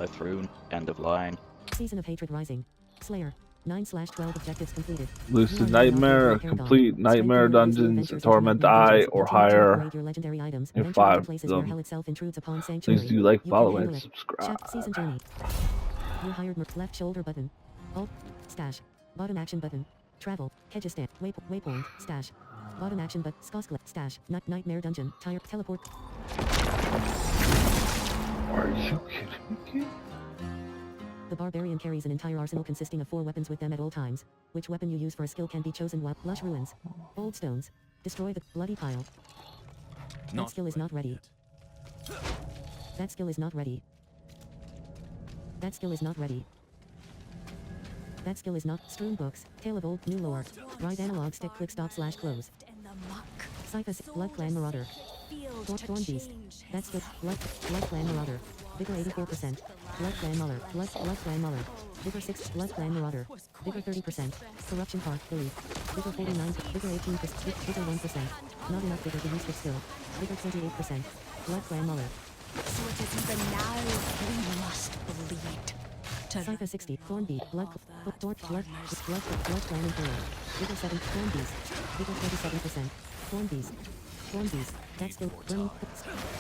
Life rune, end of line. Season of Hatred Rising. Slayer. 9/12 objectives completed. Lucid You are now Nightmare, operating Paragon. complete Nightmare Strengthen your ways through Dungeons, adventures into Torment nightmare Eye, dungeons. or Continue to higher. upgrade your legendary items. Hit Venture into 5 of places where them. hell itself intrudes upon Sanctuary. Please do like, You follow, can and handle it. subscribe. Chapter Season Journey. You hired left shoulder button. Alt. Stash. Bottom action button. Travel. Hedges stand. Waypoint. Stash. Bottom action but Skosklet. Stash. Nightmare dungeon. Tire. Teleport. Are you kidding me? The barbarian carries an entire arsenal consisting of 4 weapons with them at all times. Which weapon you use for a skill can be chosen while lush ruins. Old stones. Destroy the bloody pile. That skill is not ready. That skill is not ready. That skill is not ready. That skill is not strewn books. Tale of old new lore. Right analog stick click stop / close. Cyphus Blood Clan Marauder. Thorn Beast. That's good. Blood Clan Marauder. Vigor 84%. Blood Clan Muller. Blood Clan Muller. Vigor 6. Blood Clan Marauder. Vigor 30%. Corruption Park. Belief. Vigor 49. Vigor 18%. Vigor 1%. Not enough vigor to use this skill. Vigor 28%. Blood Clan Muller. So it is even now we must bleed. Cypher 60. Thorn Beast. Blood Clan Imperial. Vigor 7. Thorn Beast. Vigor 27%. Thorn Beast. Thorn Beast. That's the Burning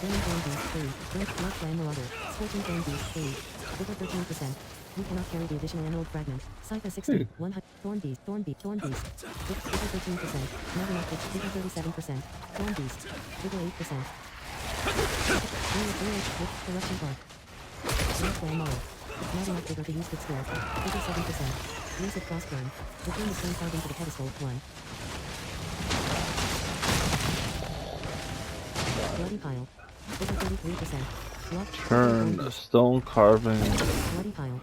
Thorn Beast 3. Blood Clan Marauder. Scorching Thorn Beast 3. Vigor 13%. You cannot carry the additional emerald fragment. Cypher 60. 100. Thorn Beast. Vigor 13%. Not enough. Vigor 37%. Thorn Beast. Vigor 8%. Corruption Park. Blood Clan Muller. Not enough vigor to use good skill. Vigor 7%. Lucid Crossburn. Return the stone carved into the pedestal. 1. Bloody Pile. Vigor 33%. Turn the stone carving Bloody Pile.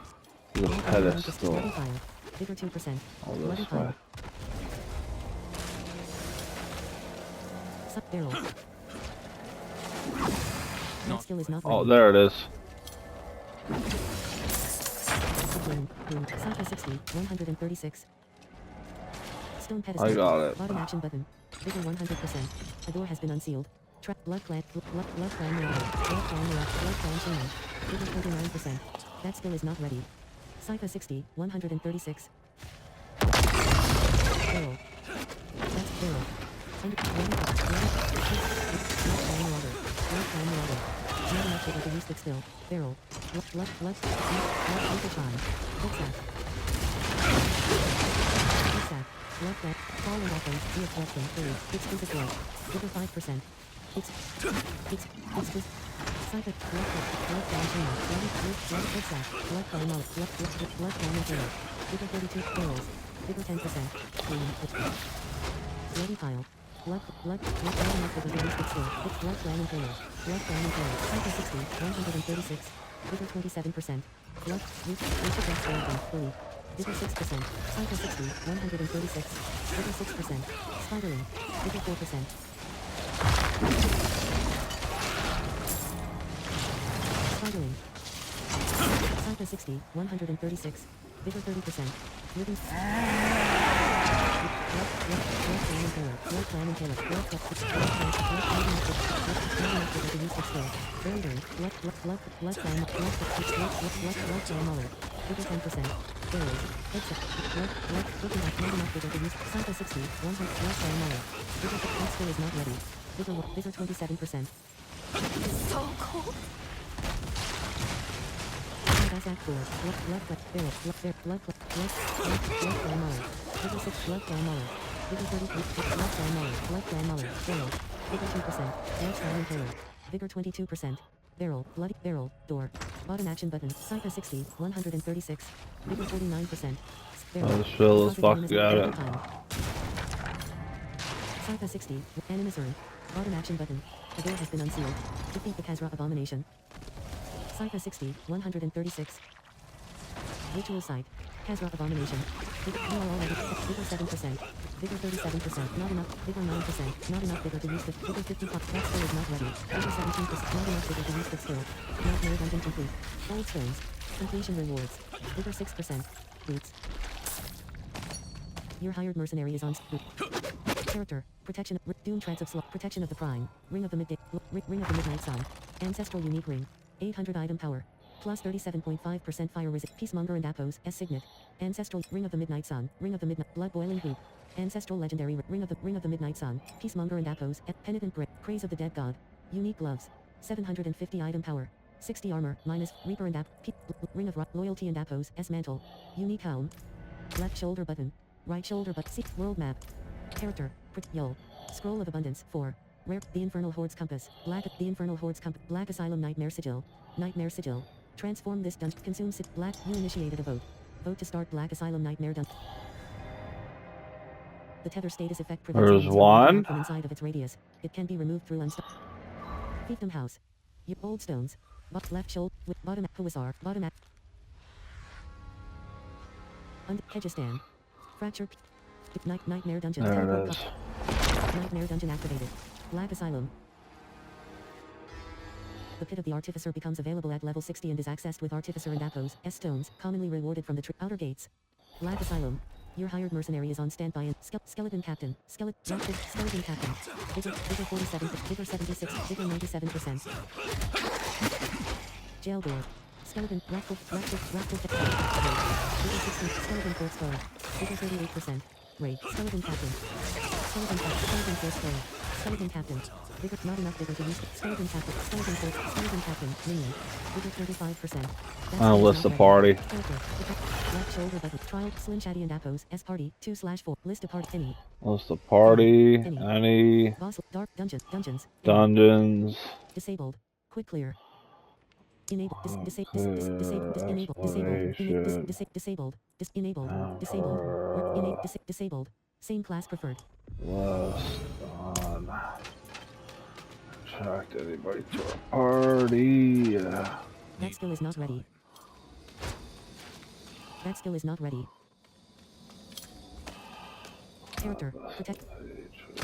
to the pedestal. Bloody Pile. Vigor 2%. Oh, Bloody that's Pile. right. Barrel. That skill is not ready. Oh, there it is. Cypher 60. 136. Stone pedestal. I got it. Bottom action button. Vigor 100%. A door has been unsealed. Blood Clan Marauder. Blood Clan Shaman. Vigor 29%. That skill is not ready. Cypher 60. 136. Barrel. That's barrel. Blood Clan Marauder. Not enough vigor to use good skill. Barrel. Blood Chime. Zigzag. Blood Clan. Fallen weapons. Via collection. 3. Exquisite blood. Vigor 5%. It's Cypher. Blood Clan Shaman. Blood Zigzag. Blood Clan Mullet. Blood Clan Imperial. Vigor 32. Barrels. Vigor 10%. Bloody Pile. Blood Clan Imperial. Blood Clan Imperial. Cypher 60. 136. Vigor 27%. Blood Lucid Death Skeleton. Belief. Vigor 6%. Cypher 60. 136. Vigor 6%. Spiderling. Vigor 4%. Spiderling. Cypher 60. 136. Vigor 30%. Living. Blood Clan Impaler. Blood Clan Muller. Vigor 10%. Barrels. Except. Looking like not enough vigor to use. Cypher 60. 100. Blood Clan Muller. Vigor. That skill is not ready. Vigor 27%. So cold. Act 4. Blood Clan Muller. Vigor 6. Blood Clan Muller. Vigor 33. Blood Clan Muller. Blood Clan Muller. Barrel. Vigor 2%. Air Clan Impaler. Vigor 22%. Barrel. Bloody Barrel. Door. Bottom action button. Cypher 60. 136. Vigor 49%. Barrel. Oh, this fill is fucking at it. Cypher 60. Animism. Bottom action button. The door has been unsealed. Defeat the Kazra abomination. Cypher 60. 136. Ritual site. Kazra abomination. Vigor, you are already. Vigor 7%. Vigor 37%. Not enough. Vigor 9%. Not enough vigor to use the. Vigor 55. That skill is not ready. Vigor 17%. Not enough vigor to use the skill. Nightmare dungeon complete. Old stones. Completion rewards. Vigor 6%. Boots. Your hired mercenary is on boot. Character. Protection. Doom Treads of Slow. Protection of the Prime. Ring of the Midday. Ring of the Midnight Sun. Ancestral unique ring. 800 item power. Plus 37.5% fire resist. Peacemonger and Appos. S Signet. Ancestral. Ring of the Midnight Sun. Ring of the Midnight. Blood Boiling Hoop. Ancestral Legendary. Ring of the Midnight Sun. Peacemonger and Appos. Penitent Grip. Praise of the Dead God. Unique Gloves. 750 item power. 60 armor. Minus. Reaper and App. Ring of Loyalty and Appos. S Mantle. Unique Helm. Left shoulder button. Right shoulder button. See. World map. Character. Yul. Scroll of Abundance. 4. Rare. The Infernal Horde's Compass. Black. The Infernal Horde's Compass. Black Asylum Nightmare Sigil. Nightmare Sigil. Transform this dungeon. Consume Black. You initiated a vote. Vote to start Black Asylum Nightmare Dungeon. The tether status effect prevents There's enemies from moving one. out from inside of its radius. It can be removed through Fiefdom House. Old stones. Left shoulder. Bottom. Huasar. Bottom. Hedgestan. Fracture. Nightmare Dungeon. There it is. Nightmare Dungeon activated. Black Asylum. The Pit of the Artificer becomes available at level 60 and is accessed with Artificer and Appos. S stones, commonly rewarded from the outer gates. Black Asylum. Your hired mercenary is on standby and Skeleton Captain. Skeleton Captain. Vigor 47, Vigor 76, Vigor 97%. Jail door. Skeleton, Vigor 16, Skeleton Force Foe. Vigor 38%. Raid, Skeleton Captain. Skeleton Force Foe. Skeleton Captain. Vigor, not enough vigor to use. Skeleton Captain. Skeleton Captain. Minion. Vigor 35%. I'll list the party. Left shoulder button. Trial. Slim Shaddy and Appos. S party. 2/4. List a party. Any. List the party. Any. Boss. Dark. Dungeons. Dungeons. Disabled. Quick clear. Enable. Disabled. Same class preferred. Last on. Attract anybody to our party. That skill is not ready. That skill is not ready. Character. Protect.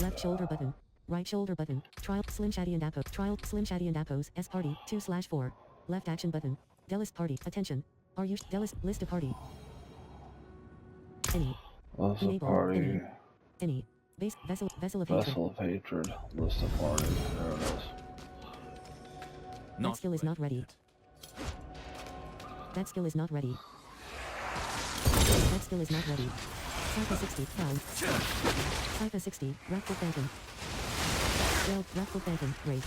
Left shoulder button. Right shoulder button. Trial. Slim Shaddy and Appos. Trial. Slim Shaddy and Appos. S party. 2/4. Left action button. Delist party. Attention. Are you Delist list a party? Any. List the Enable. party. Any. Base vessel of hatred. Vessel of hatred. List the party. There it is. That skill is not ready. That skill is not ready. That skill is not ready. Cypher 60. Found. Cypher 60. Wrathful Phantom. Well, Wrathful Phantom. Raid.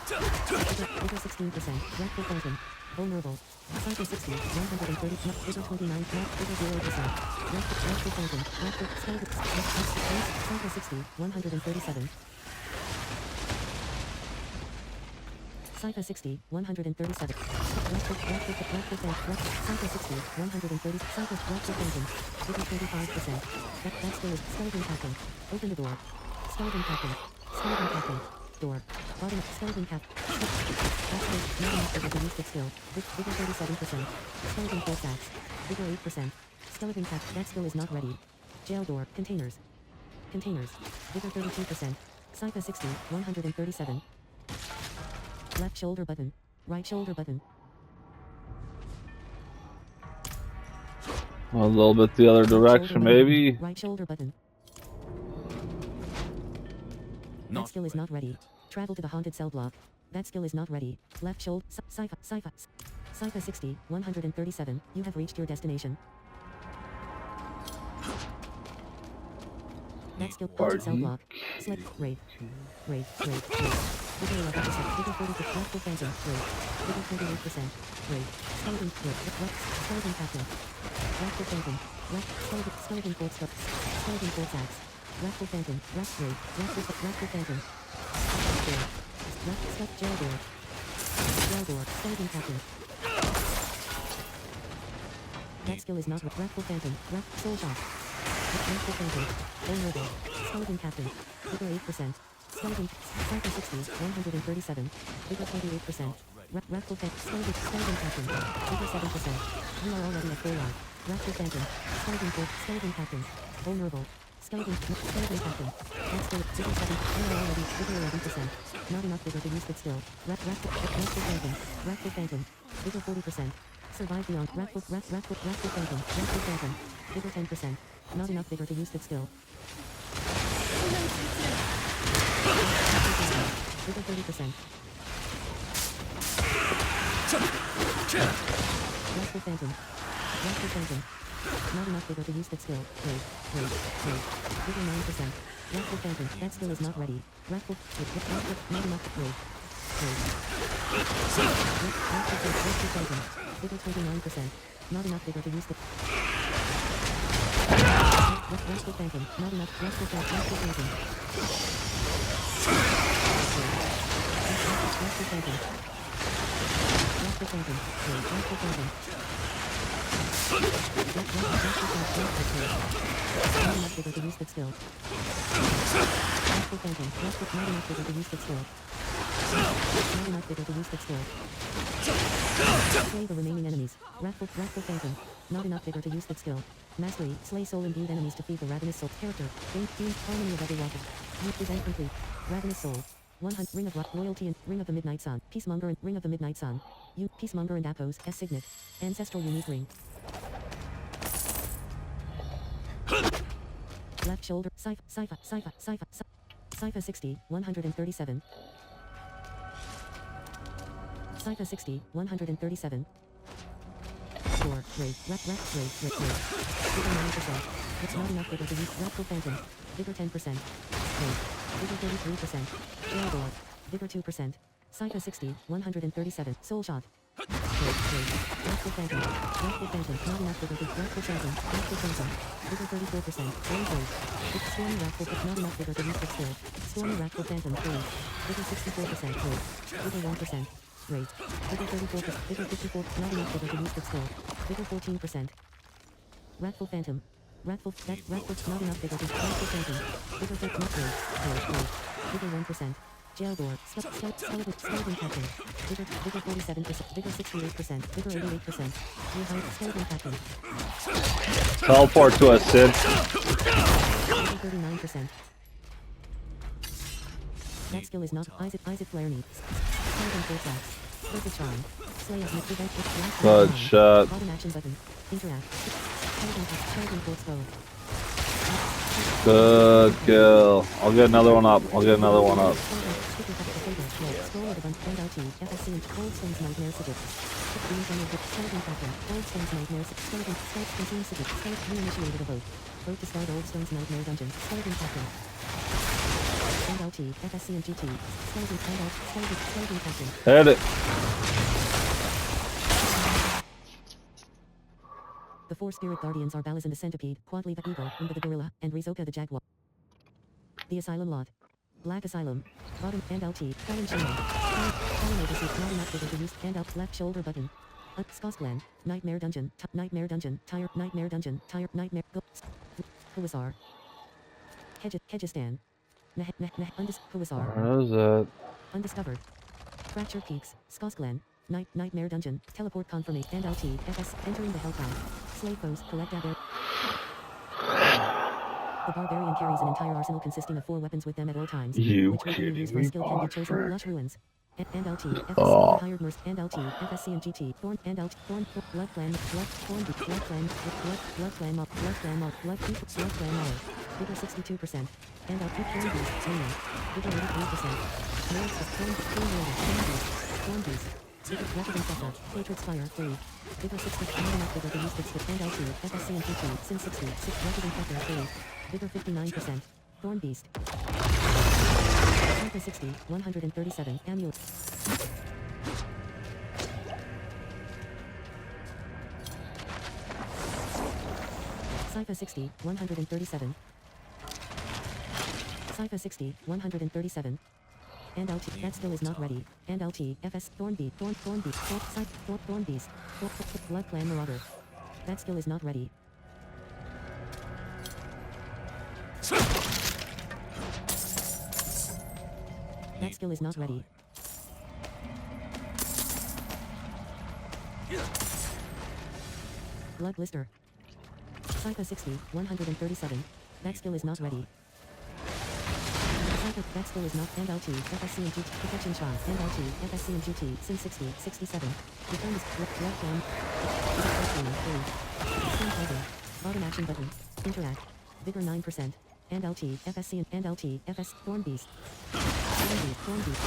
Vigor 16%. Wrathful Phantom. Vulnerable. Cypher 60. 130. Vigor 29. Vigor 0%. Wrathful Phantom. Wrathful. Cypher 60. 137. Cypher 60, 137. Cypher 60, 130. Cypher Phantom. Vigor 25%. That skill is Skeleton Captain. Open the door. Skeleton Captain. Skeleton Captain. Door. Bottom. Skeleton Captain. That's not enough vigor to use that skill. Vigor 37%. Skeleton Force Axe. Vigor 8%. Skeleton Captain. That skill is not ready. Jail door. Containers. Vigor 32%. Cypher 60, 137. Left shoulder button. Right shoulder button. A little bit the other direction, maybe. Right shoulder button. That skill is not ready. Travel to the haunted cell block. That skill is not ready. Left shoulder. Cypher 60, 137. You have reached your destination. That skill. Haunted cell block. Select. Raid. Vigor 11%. Vigor 40%. Wrathful Phantom. Raid. Vigor 28%. Raid. Skeleton. Skeleton Captain. Wrathful Phantom. Skeleton Force Axe. Skeleton Force Axe. Wrathful Phantom. Raid. Wrathful Phantom. Jail door. Skeleton Captain. That skill is not Wrathful Phantom. Soul Shock. Wrathful Phantom. Vulnerable. Skeleton Captain. Vigor 8%. Skeleton. Cypher 60, 137. Vigor 28%. Wrathful Phantom. Skeleton Captain. Vigor 7%. You are already at full life. Wrathful Phantom. Skeleton Captain. Vulnerable. Skeleton Captain. That skill. Vigor 7. You are already. Vigor 11%. Not enough vigor to use that skill. Wrathful Phantom. Vigor 40%. Survive beyond. Wrathful Phantom. Vigor 10%. Not enough vigor to use that skill. Vigor 30%. Wrathful Phantom. Wrathful Phantom. Not enough vigor to use that skill. Wait. Vigor 9%. Wrathful Phantom. That skill is not ready. Wrathful. Not enough. Wait. Wrathful Phantom. Vigor 29%. Not enough vigor to use the... Wrathful Phantom. Not enough. Wrathful Phantom. Wrathful Phantom. Wrathful Phantom. Wrathful Phantom. Wrathful Phantom. Not enough vigor to use that skill. Wrathful Phantom. Not enough vigor to use that skill. Not enough vigor to use that skill. Slay the remaining enemies. Wrathful Phantom. Not enough vigor to use that skill. Mastery. Slay soul-imbued enemies to feed the ravenous soul. Character. Gain harmony of every walker. Youth event complete. Ravenous soul. 100. Ring of Loyalty and Ring of the Midnight Sun. Peacemonger and Ring of the Midnight Sun. Peacemonger and Apos. S signet. Ancestral unique ring. Left shoulder. Cypher 60. 137. Cypher 60. 137. Score. Rate. Rate. Vigor 9%. It's not enough vigor to use. Wrathful Phantom. Vigor 10%. Rate. Vigor 33%. Jail door. Vigor 2%. Cypher 60. 137. Soul shot. Wrathful Phantom. Wrathful Phantom. Not enough vigor to Wrathful Phantom. Wrathful Phantom. Vigor 34%. One gold. Stormy Wrathful. Not enough vigor to use the skill. Stormy Wrathful Phantom. 3. Vigor 64%. Rate. Vigor 1%. Rate. Vigor 34%. Vigor 54. Not enough vigor to use the skill. Vigor 14%. Wrathful Phantom. Wrathful. Not enough vigor to Wrathful Phantom. Vigor 13. Rate. Vigor 1%. Jail door. Skeleton Captain. Vigor 47%. Vigor 68%. Vigor 88%. Skeleton Captain. Teleport to us, Sid. Vigor 39%. That skill is not Isaac Flare needs. Skeleton Force Axe. Perfect Charm. Slay of prevent with Good shot. Bottom action button. Interact. Skeleton Force Bow. Good kill. I'll get another one up. Scroll at a bunch. NLT. FSC and Cold Stone's Nightmare Sigil. Beams on your grip. Skeleton Captain. Old Stone's Nightmare Skeleton. Consume Sigil. Skeleton reinitiated a vote. Vote to start Old Stone's Nightmare Dungeon. Skeleton Captain. NLT. FSC and GT. Skeleton Captain. Hit it. The 4 spirit guardians are Balazan the Centipede, Quadley the Eagle, Umba the Gorilla, and Rizoka the Jaguar. The Asylum Lot. Black Asylum. Bottom and LT. Fallen Shaman. Fallen Overseas. Not enough vigor to use. Hand out. Left shoulder button. Skosglen. Nightmare Dungeon. Nightmare Dungeon. Tire. Nightmare Dungeon. Tire. Nightmare. Huasar. Hedgestan. Huasar. Where is it? Undiscovered. Fracture Peaks. Skosglen. Nightmare Dungeon. Teleport confirmation. And LT. FS. Entering the Helltown. Slay foes. Collect agar. The barbarian carries an entire arsenal consisting of 4 weapons with them at all times. You which weapon you use for a kidding skill me, can be chosen. Oxford? Lush Ruins. And LT. FSC. Hired Merc. And LT. FSC and GT. Thorn. And LT. Thorn. Blood Clan. Blood. Thorn. Blood Clan. Blood Clan. Blood Clan. Blood Clan. Vigor 62%. And LT. Thorn Beast. Training. Vigor 83%. Mercs of Thorn. Thorn Beast. Vigor Resident Suffer. Hatred Spire. 3. Vigor 60. Not enough vigor to use this with. And LT. FSC and GT. Sin 60. 6. Resident Suffer. 3. Vigor 59%. Thorn Beast. Cypher 60. 137. Annual. Cypher 60. 137. Cypher 60. 137. And LT. That skill is not ready. And LT. FS. Thorn Beast. Thorn Beast. Thorn Beast. Blood Clan Marauder. That skill is not ready. That skill is not ready. Blood Blister. Cypher 60. 137. That skill is not ready. That skill is not. And LT. FSC and GT. Protection Shot. And LT. FSC and GT. Sin 60. 67. Return is Blood Clan. Bottom action button. Interact. Vigor 9%. And LT. FSC and LT. FS. Thorn Beast. Thorn Beast.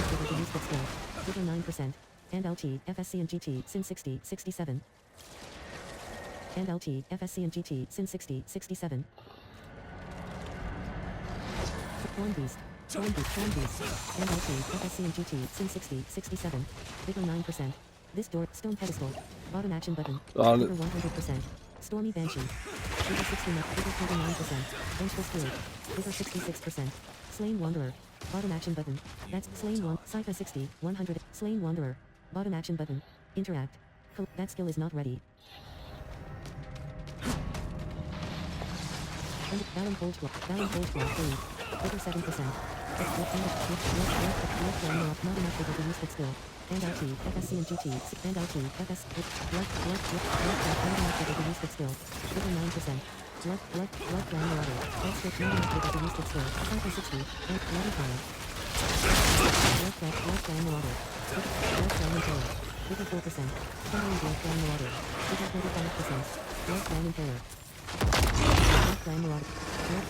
Vigor to use that skill. Vigor 9%. and LT, FSC and GT, Sin 60, 67. And LT, FSC and GT, Sin 60, 67. Horn Beast, Horn Beast, Horn Beast. And LT, FSC and GT, Sin 60, 67. Bigger 9%. This door, Stone Pedestal. Bottom action button. On it. Bigger 100%. Stormy Banshee. Bigger 69, bigger 29%. Vengeful Spirit. Bigger 66%. Slain Wanderer. Bottom action button. That's Slain One. Cypher 60, 100. Slain Wanderer. Bottom action button. Interact. That skill is not ready. And Baron Cold Block. Baron Cold Block 3. Bigger 7%. Left not enough bigger to use that skill. And LT, FSC and GT, and LT, FS, not enough bigger to use that skill. Bigger 9%. Blood Clan Marauder. That's not enough bigger to use that skill. Cypher 60, and Bloody Fire. Blood Clan Marauder. Blood Clan Impaler. Bigger 4%. Following Blood Clan Marauder. Bigger 35%. Blood Clan Impaler. Blood Clan Marauder. Blood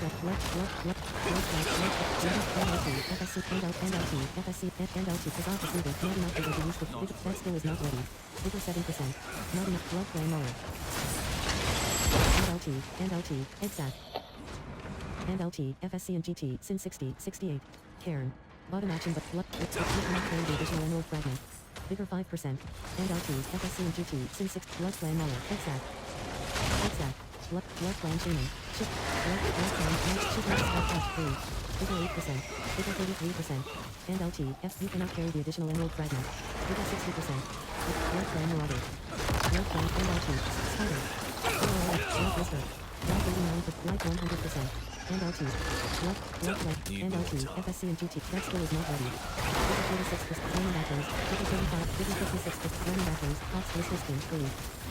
FSC and LT, FSC and LT, Kazakh Receiver, not enough bigger to use the that skill is not ready. Bigger 7%. Not enough Blood Clan Mauler. And LT, Exat. And LT, FSC and GT, Sin 60, 68. Cairn. Bottom action but Blood, not carry the additional Emerald Fragment. Bigger 5%. And LT, FSC and GT, Sin 6, Blood Clan Mauler, Exat. Blood Clan Shaman. Blood Clan Touch 3. Bigger 8%. Bigger 33%. And LT, you cannot carry the additional Emerald Fragment. Bigger 60%. Blood Clan Marauder. Blood Clan and LT, Spider. Blood Whisper. Blood 89%. Light 100%. And LT. Blood and LT, FSC and GT. That skill is not ready. Bigger 46%. Flaming Backers. Bigger 35. Bigger 56%. Flaming Backers. Cox Whisper Spin 3.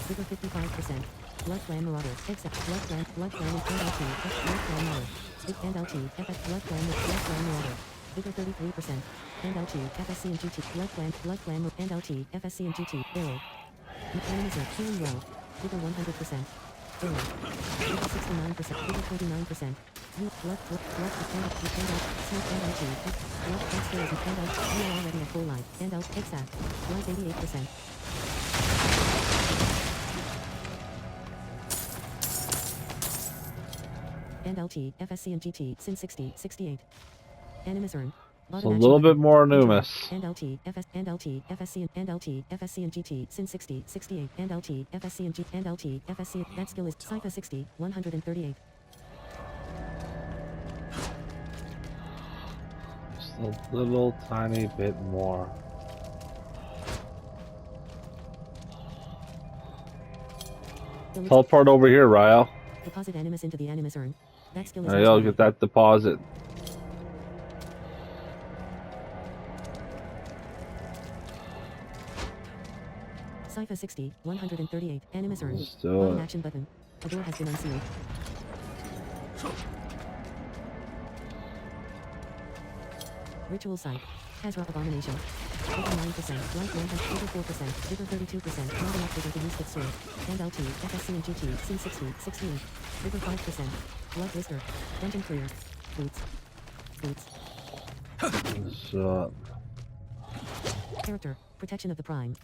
Bigger 55%. Blood Clan Marauder, except Blood Clan and LT, Blood Clan Mauler, and LT, FS, Blood Clan Marauder, bigger 33%, and LT, FSC and GT, Blood Clan, and LT, FSC and GT, Arrow, Mechanizer, Healing Well, bigger 100%, Arrow, bigger 69%, bigger 29%, Blood, and LT, Blood, X-Rays, and LT, we are already at full life, and LT, exact, Blood 88%. And LT, FSC and GT, Sin 60, 68. Animus Urn. It's a little bit more Numus. And LT, FSC and LT, FSC and GT, Sin 60, 68. And LT, FSC and G, and LT, FSC. That skill is Cypher 60, 138. Just a little tiny bit more. Teleport over here, Ryle. Deposit Animus into the Animus Urn. That skill is There you go, get that deposit. Cypher 60, 138. Animus Urn. Let's do Bottom it. action button. A door has been unsealed. Ritual Site. Hazra Abomination. Bigger 9%. Light 100. Bigger 4%. Bigger 32%. Not enough bigger to use that sword. And LT, FSC and GT, Sin 60, 68. Bigger 5%. Blood Whisker. Dungeon Clear. Boots. Character. Protection of the Prime.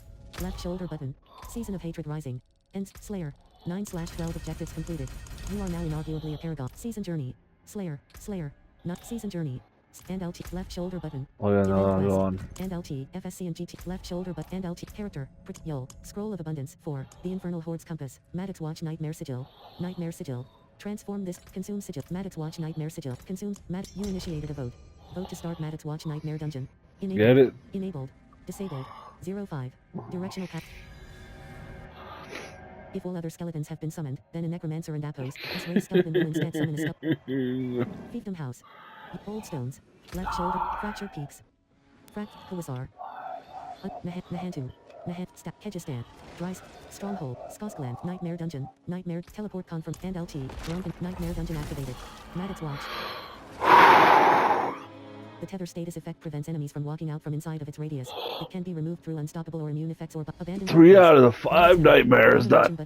Left shoulder button. Season of Hatred Rising. Ends. Slayer. 9/12 objectives completed. You are now inarguably a paragon. Season Journey. Slayer. Not Season Journey. And LT, left shoulder button. Oh yeah, no, I'm Event going. quest. And LT, FSC and GT, left shoulder button. And LT, character, Yol, Scroll of Abundance, 4, The Infernal Horde's Compass, Maddox Watch Nightmare Sigil, Transform this, consume Sigil, Maddox Watch Nightmare Sigil, consume, you initiated a vote. Vote to start Maddox Watch Nightmare Dungeon. Get it? Enabled. Disabled. 05. Directional path. If all other skeletons have been summoned, then a necromancer and Apos, as raised skeleton will instead summon a skeleton. Fiefdom House. Old Stones. Left shoulder. Fracture Peaks. Huasar. Nahantu. Kegistan. Dries. Stronghold. Skoskland. Nightmare Dungeon. Nightmare. Teleport Confirm. And LT. Drunken. Nightmare Dungeon activated. Maddox Watch. The tether status effect prevents enemies from walking out from inside of its radius. It can be removed through unstoppable or immune effects or abandoned. 3 out of the 5 nightmares done.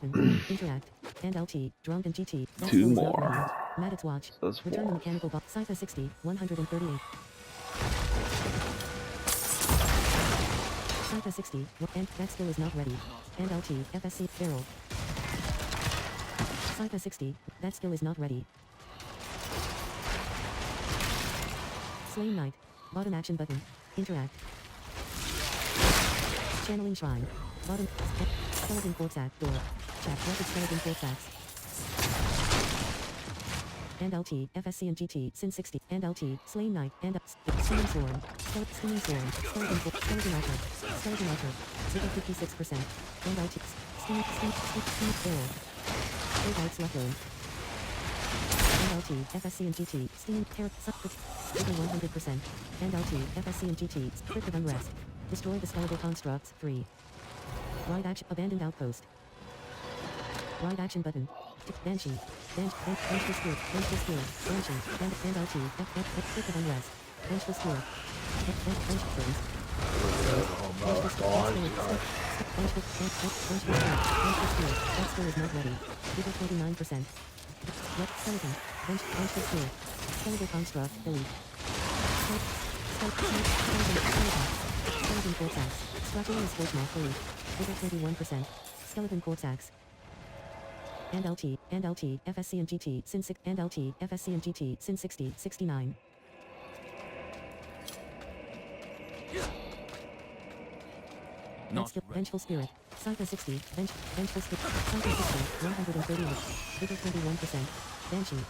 Interact. And LT. Drunk and GT. 2 more. Maddox Watch. That's Return 4. the mechanical box. Cypher 60, 138. Saifa 60, and that skill is not ready. And LT, FSC, barrel. Saifa 60, that skill is not ready. Slain Knight, bottom action button, interact. Channeling Shrine, bottom, skeleton quartz act, door, chat, rapid skeleton quartz axe. And LT, FSC and GT, Sin 60, and LT, Slain Knight, and Stinging Swarm, Stinging Swarm, Skeleton Altar, Skeleton Altar, 56%, and LT, Sting, Barrel, Great Arts Left Zone, and LT, FSC and GT, Stinging, Parrot, 100%, and LT, FSC and GT, Prick of Unrest, Destroy the Skeletal Constructs, 3. Ride action, Abandoned Outpost. Ride action button. Banshee. Vengeful Spirit. Vengeful Spirit. Banshee. And LT. Prick of Unrest. Vengeful Spirit. Vengeful Friends. Vengeful Spirit. That skill is not ready. Vigor 29%. Skeleton. Vengeful Spirit. Skeletal Construct. Delete. Skeleton Quartz Axe. Scratching and Scorch Moth. Delete. Vigor 21%. Skeleton Quartz Axe. And LT, FSC and GT, Sin 6, and LT, FSC and GT, Sin 60, 69. Vengeful Spirit, Saifa 60, Vengeful Spirit, Saifa 60, 138, Vigor 21%, Banshee.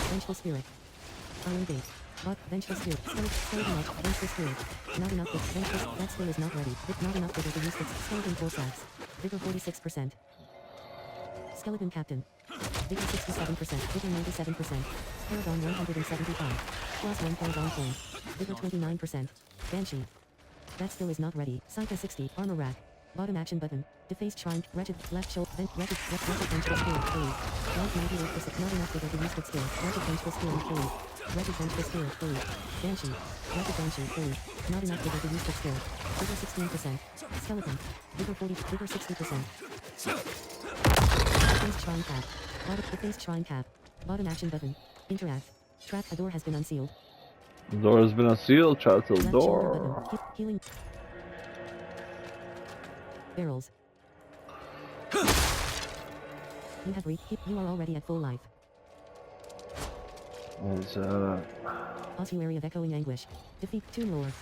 Vengeful Spirit, Iron Gate. Vengeful Spirit, Skeleton Edge, Vengeful Spirit, not enough with Vengeful, that skill is not ready, not enough with the use of Skeleton Force Axe, Vigor 46%, Skeleton Captain, Vigor 67%, Vigor 97%, Paragon 175, plus 1 Paragon point, Vigor 29%, Banshee, that skill is not ready, Saifa 60, Armor Rack, bottom action button, Defaced Shrine, Wretched, left shoulder, Wretched Vengeful Spirit, delete, life 98%, not enough with the use of skill, Wretched Vengeful Spirit, delete. Wretched Vengeful Spirit, delete. Banshee. Wretched Banshee, delete. Not enough Vigor to use the skill. Vigor 16%. Skeleton. Vigor 40, Vigor 60%. Defaced Shrine Cap. Defaced Shrine Cap. Bottom action button. Interact. Trap, a door has been unsealed. The door has been unsealed. Trap to the Left shoulder door. button. Healing. Barrels. You have you are already at full life. What's Ossuary of Echoing Anguish. Defeat Tomb Lord.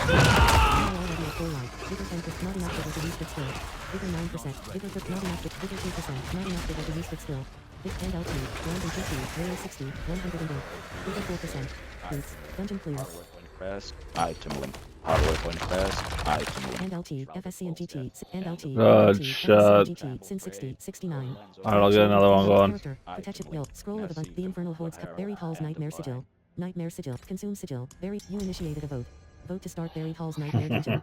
You are already at full life. Vigor 10%, not enough Vigor to use the skill. Vigor 9%, Vigor not enough Vigor 2%, not enough Vigor to use the skill. And LT, Round and GT, Rare 60, 108. Vigor 4%. Boots, Dungeon Clear. Press, item link. Hardware when press, item link. And LT, FSC and GT, and LT, God, FSC shut. and GT, Sin 60, 69. Alright, I'll get another one going. Character, Protection Will, Scroll of Abundance, The Infernal Hordes, Buried Hall's Nightmare Sigil. Nightmare Sigil, Consume Sigil, Buried, you initiated a vote. Vote to start Buried Hall's Nightmare Vigil.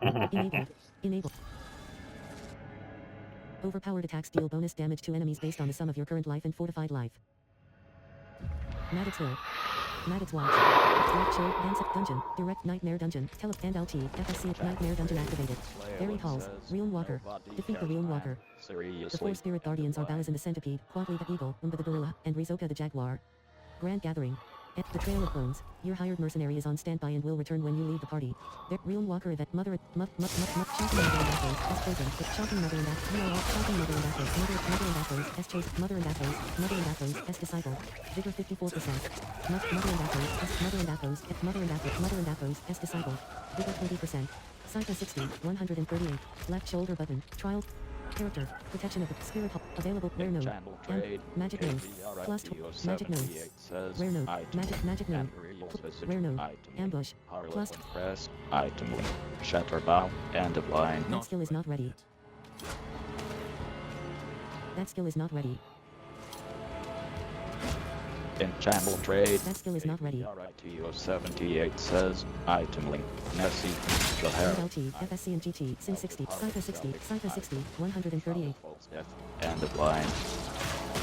Enabled. Overpowered attacks deal bonus damage to enemies based on the sum of your current life and fortified life. Maddox Hill. Maddox Watch. Direct Show, Ansep Dungeon, Direct Nightmare Dungeon, and LT, FSC, Nightmare Dungeon activated. Buried Halls, Realm Walker. Defeat the Realm Walker. The 4 Spirit Guardians are Baz and the Centipede, Quagly the Eagle, Umba the Gorilla, and Rizoka the Jaguar. Grand Gathering. At the Trail of Bones, your hired mercenary is on standby and will return when you leave the party. The Realm Walker event, Shocking Mother and Athos, as chosen, Shocking Mother and Athos, Shocking Mother and Athos, Mother and Athos, as chosen, Mother and Athos, as disciple, Vigor 54%, Mother and Athos, as disciple, Vigor 20%, Saifa 60, 138, left shoulder button, trial, character, protection of the spirit hub, available, rare node, and magic node, plus magic nodes, rare node, magic node, rare node, ambush, plus Press, item link. Shatter bow, end of line. that skill is not ready. That skill is not ready. Enchantable trade. That skill is not ready. RITO 78 says, item link. Nessie, the hair. LT, FSC and GT, Sin 60, Saifa 60, 138. End of line.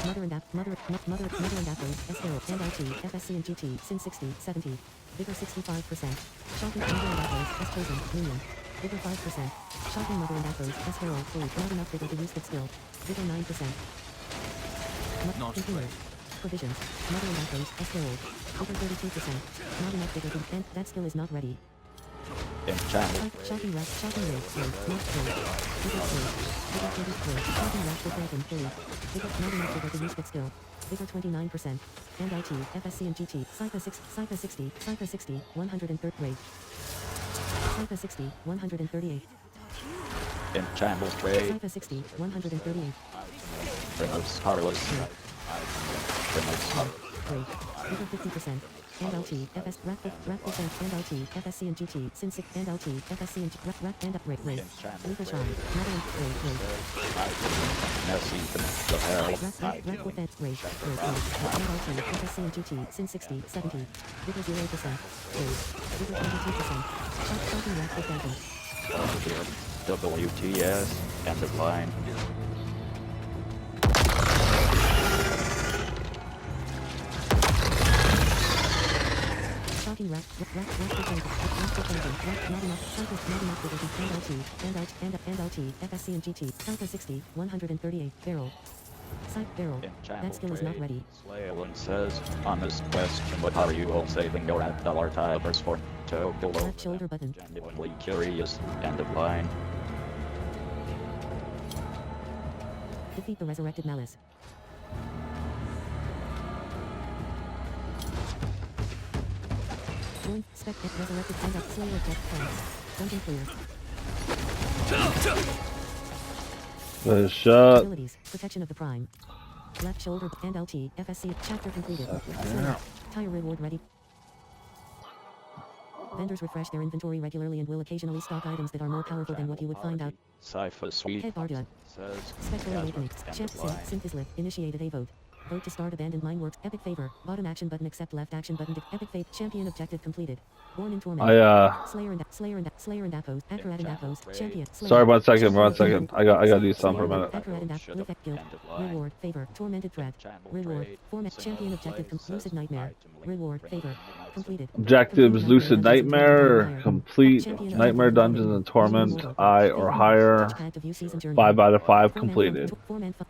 Mother and Athos, S Herald, and LT, FSC and GT, Sin 60, 70. Vigor 65%. Shocking Mother and Athos, S chosen, Union. Vigor 5%. Shocking Mother and Athos, S Herald, fully, not enough Vigor to use the skill. Vigor 9%. Containers. Provisions. Mother and Athos, S Herald. Vigor 32%. Not enough vigor to and that skill is not ready. Enchantment. Shocking Rash, Shocking Rage, Rage, not Rage. Vigor 3. Vigor 33. Shocking Rash for Phantom, 3. Vigor, not enough vigor to use that skill. Vigor 29%. And LT, FSC and GT. Cypher 6, Cypher 60, Cypher 60, 130 Rage. Cypher 60, 138. Enchantment trade. Cypher 60, 138. Removes Carlos. Removes Rage. Vigor 50%. And LT, FS, Rack, and LT, FSC and GT, Sin 6, and LT, FSC and Rack, and up, Rage, Luther Shine, Madeline, Rage, Nessie. The hell. Rack with that, Rage, and LT, FSC and GT, Sin 60, 70, Vigor 0%, Rage, Vigor 22%, Shocking Rack with Phantom. WTS. End of line. Shocking Rack, for Phantom, not enough, and LT, FSC and GT, Cypher 60, 138, Barrel. Side Barrel, that skill is not ready. Slaylin says, on this question, what are you all saving your $1 timers for? To below. Left shoulder button. Genuinely curious. End of line. Defeat the resurrected Malice. Join, Spec, resurrected, and up, Slayer, Death, Dungeon clear. Good shot. Abilities, Protection of the Prime. Left shoulder, and LT, FSC, chapter completed. Slayer, tire reward ready. Vendors refresh their inventory regularly and will occasionally stock items that are more powerful than what you would find out. Cypher Sweet Head Bardia. says, Spectral Awakening. Champ Synth is lit. Initiated a vote. Vote to start Abandoned Mine Works. Epic Favor. Bottom action button accept left action button. Epic Fate. Champion objective completed. Born in Torment. Slayer and Appos. Akarat and Appos. Champion. Slayer. Sorry, one second. I gotta do something for a minute. Akarat and Appos. With Guild. Reward. Favor. Tormented Threat. Reward. Format. Champion objective. Lucid Nightmare. Reward. Favor. Completed. Objectives: Lucid Nightmare, complete Nightmare Dungeons and Torment, I or higher. 5 out of 5 completed.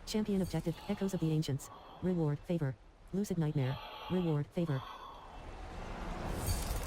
Champion objective. Echoes of the Ancients. Reward. Favor. Lucid Nightmare. Reward. Favor.